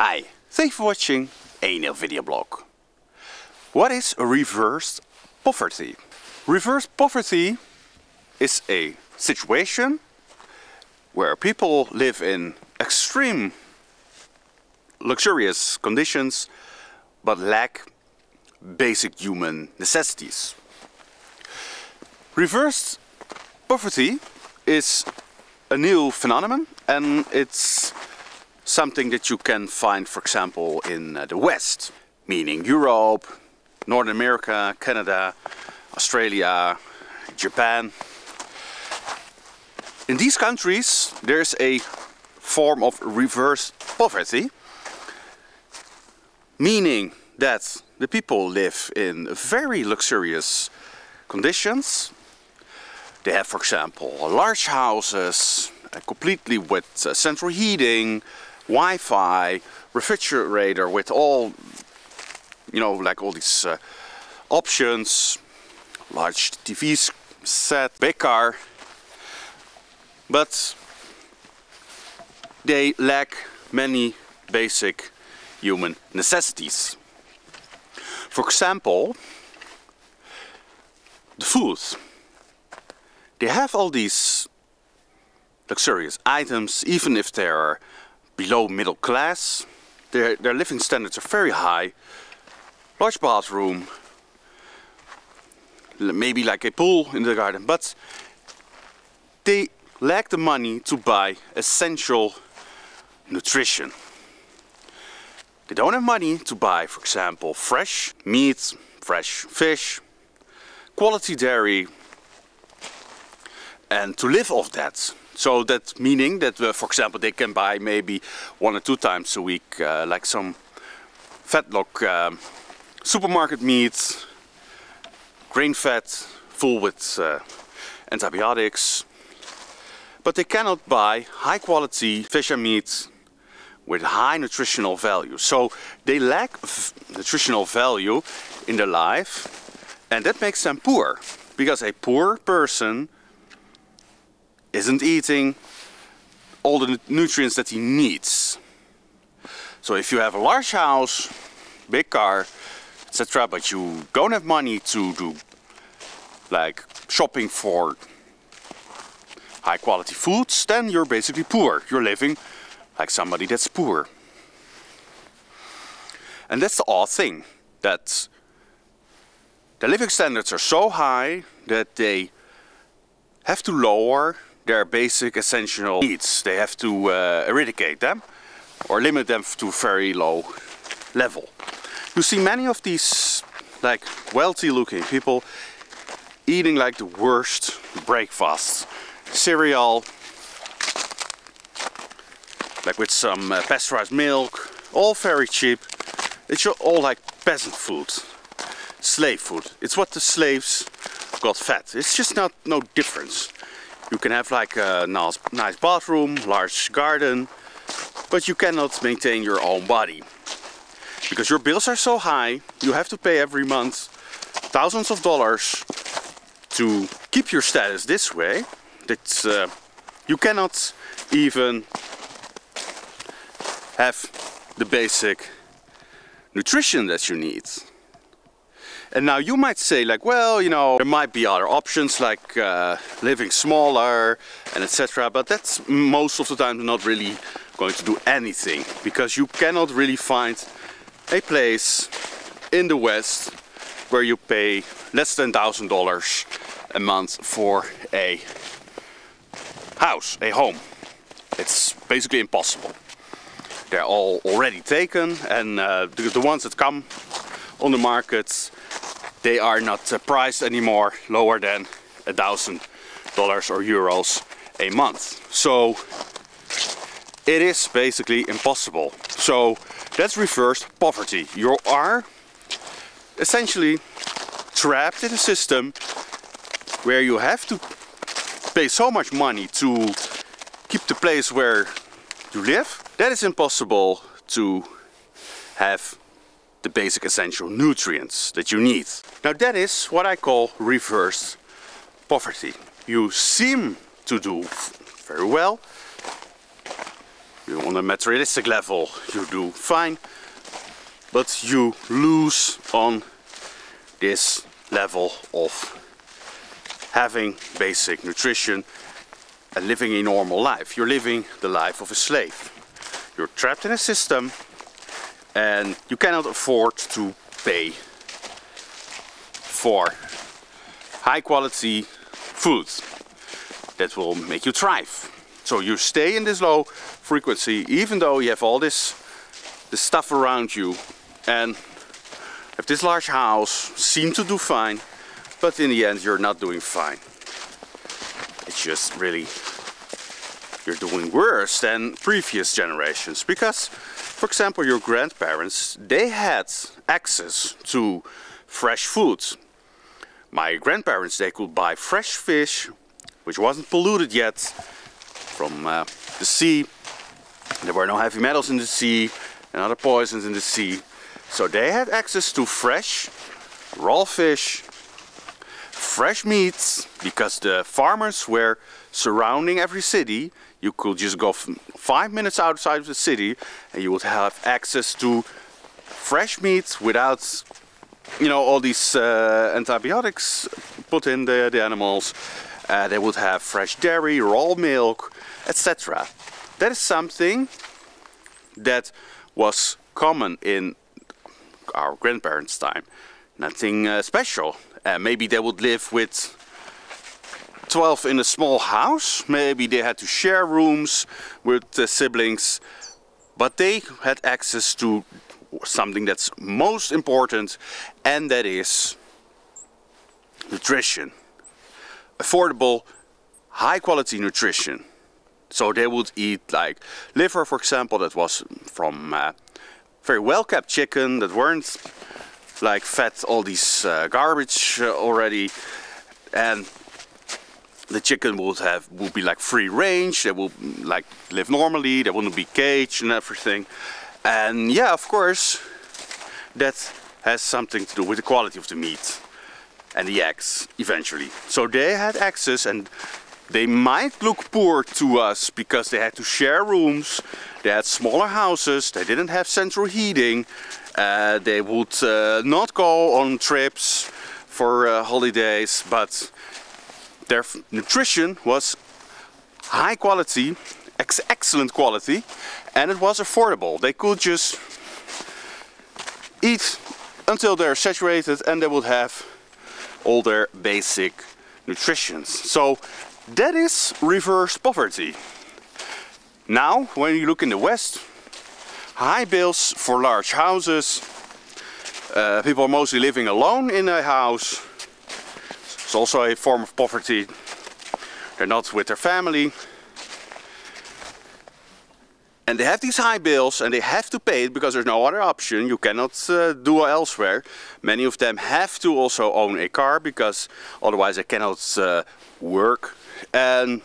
Hi, thanks for watching a video blog. What is reverse poverty? Reverse poverty is a situation where people live in extreme luxurious conditions but lack basic human necessities. Reverse poverty is a new phenomenon, and it's something that you can find, for example, in the West, meaning Europe, North America, Canada, Australia, Japan. In these countries there's a form of reverse poverty, meaning that the people live in very luxurious conditions. They have, for example, large houses, completely with central heating, Wi-Fi, refrigerator with all, like all these options, large TV set, big car, but they lack many basic human necessities. For example, the food. They have all these luxurious items, even if they are below middle class. Their living standards are very high. Large bathroom, maybe like a pool in the garden, but they lack the money to buy essential nutrition. They don't have money to buy, for example, fresh meat, fresh fish, quality dairy, and to live off that. So that meaning that, for example, they can buy maybe 1 or 2 times a week, like some fatlock supermarket meat, grain fat, full with antibiotics. But they cannot buy high quality fish and meat with high nutritional value. So they lack nutritional value in their life, and that makes them poor, because a poor person isn't eating all the nutrients that he needs. So if you have a large house, big car, etc., but you don't have money to do like shopping for high quality foods, then you're basically poor. You're living like somebody that's poor. And that's the odd thing, that the living standards are so high that they have to lower their basic essential needs. They have to eradicate them or limit them to a very low level. You see many of these like wealthy looking people eating like the worst breakfast. Cereal, like with some pasteurized milk, all very cheap. It's all like peasant food, slave food. It's what the slaves got fed. It's just no difference. You can have like a nice bathroom, large garden, but you cannot maintain your own body. Because your bills are so high, you have to pay every month thousands of dollars to keep your status this way. That you cannot even have the basic nutrition that you need. And now you might say like, well, there might be other options like living smaller and etc. But that's most of the time not really going to do anything, because you cannot really find a place in the West where you pay less than $1,000 a month for a house, a home. It's basically impossible. They're all already taken, and the ones that come on the market, they are not priced anymore lower than $1,000 or euros a month. So it is basically impossible. So that's reverse poverty. You are essentially trapped in a system where you have to pay so much money to keep the place where you live that it's impossible to have the basic essential nutrients that you need. Now that is what I call reverse poverty. You seem to do very well, On a materialistic level, you do fine, but you lose on this level of having basic nutrition and living a normal life. You're living the life of a slave. You're trapped in a system and you cannot afford to pay for high quality foods that will make you thrive. So you stay in this low frequency even though you have all this stuff around you and have this large house, seem to do fine, but in the end you're not doing fine. It's just really, you're doing worse than previous generations because, for example, your grandparents, they had access to fresh foods. My grandparents, they could buy fresh fish, which wasn't polluted yet from the sea. There were no heavy metals in the sea and other poisons in the sea. So they had access to fresh, raw fish, fresh meats, because the farmers were surrounding every city. You could just go 5 minutes outside of the city and you would have access to fresh meats without, you know, all these antibiotics put in the animals. They would have fresh dairy, raw milk, etc. That is something that was common in our grandparents' time. Nothing special. Maybe they would live with 12 in a small house. Maybe they had to share rooms with siblings. But they had access to something that's most important, and that is nutrition. Affordable, high quality nutrition. So they would eat like liver, for example, that was from very well kept chicken, that weren't like fed all these garbage already, and the chicken would be like free range. They will like live normally. They wouldn't be caged and everything. And yeah, of course, that has something to do with the quality of the meat and the eggs eventually. So they had access, and they might look poor to us because they had to share rooms. They had smaller houses. They didn't have central heating. They would not go on trips for holidays, but their nutrition was high quality, excellent quality, and it was affordable. They could just eat until they're saturated and they would have all their basic nutrition. So that is reverse poverty. Now, when you look in the West, high bills for large houses, people are mostly living alone in a house. It's also a form of poverty. They're not with their family. And they have these high bills and they have to pay it because there's no other option. You cannot do elsewhere. Many of them have to also own a car because otherwise they cannot work. And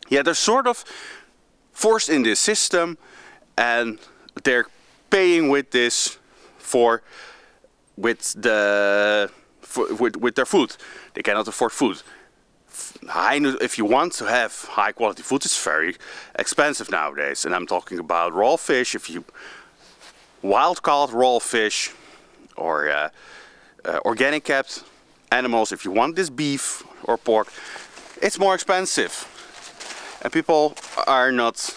yeah, they're sort of forced in this system, and they're paying with this with their food. They cannot afford food. If you want to have high quality food, it's very expensive nowadays. And I'm talking about raw fish. If you wild caught raw fish or organic kept animals, if you want this beef or pork, it's more expensive. And people are not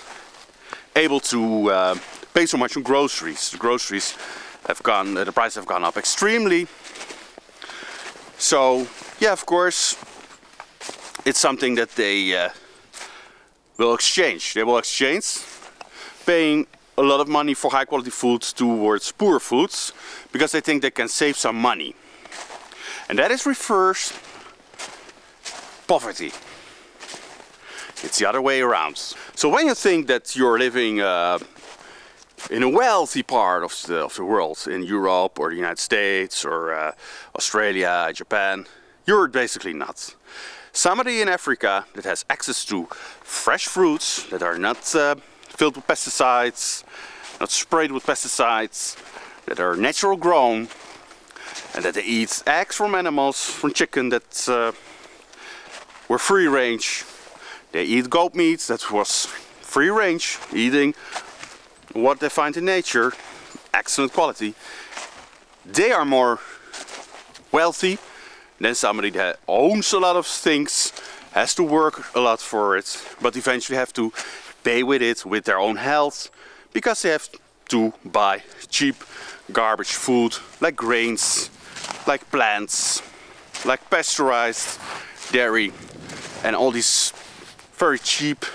able to pay so much on groceries. The groceries have the prices have gone up extremely. So yeah, of course, it's something that they will exchange. They will exchange paying a lot of money for high quality foods towards poor foods because they think they can save some money. And that is reverse poverty. It's the other way around. So when you think that you're living in a wealthy part of the world, in Europe or the United States or Australia, Japan, you're basically not. Somebody in Africa that has access to fresh fruits that are not filled with pesticides, not sprayed with pesticides, that are natural grown, and that they eat eggs from animals, from chicken that were free range. They eat goat meat that was free range, eating what they find in nature, excellent quality, they are more wealthy than somebody that owns a lot of things, has to work a lot for it, but eventually have to pay with it with their own health, because they have to buy cheap garbage food like grains, like plants, like pasteurized dairy, and all these very cheap,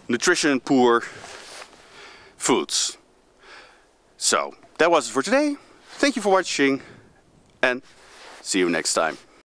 nutrition poor foods. So that was it for today. Thank you for watching and see you next time.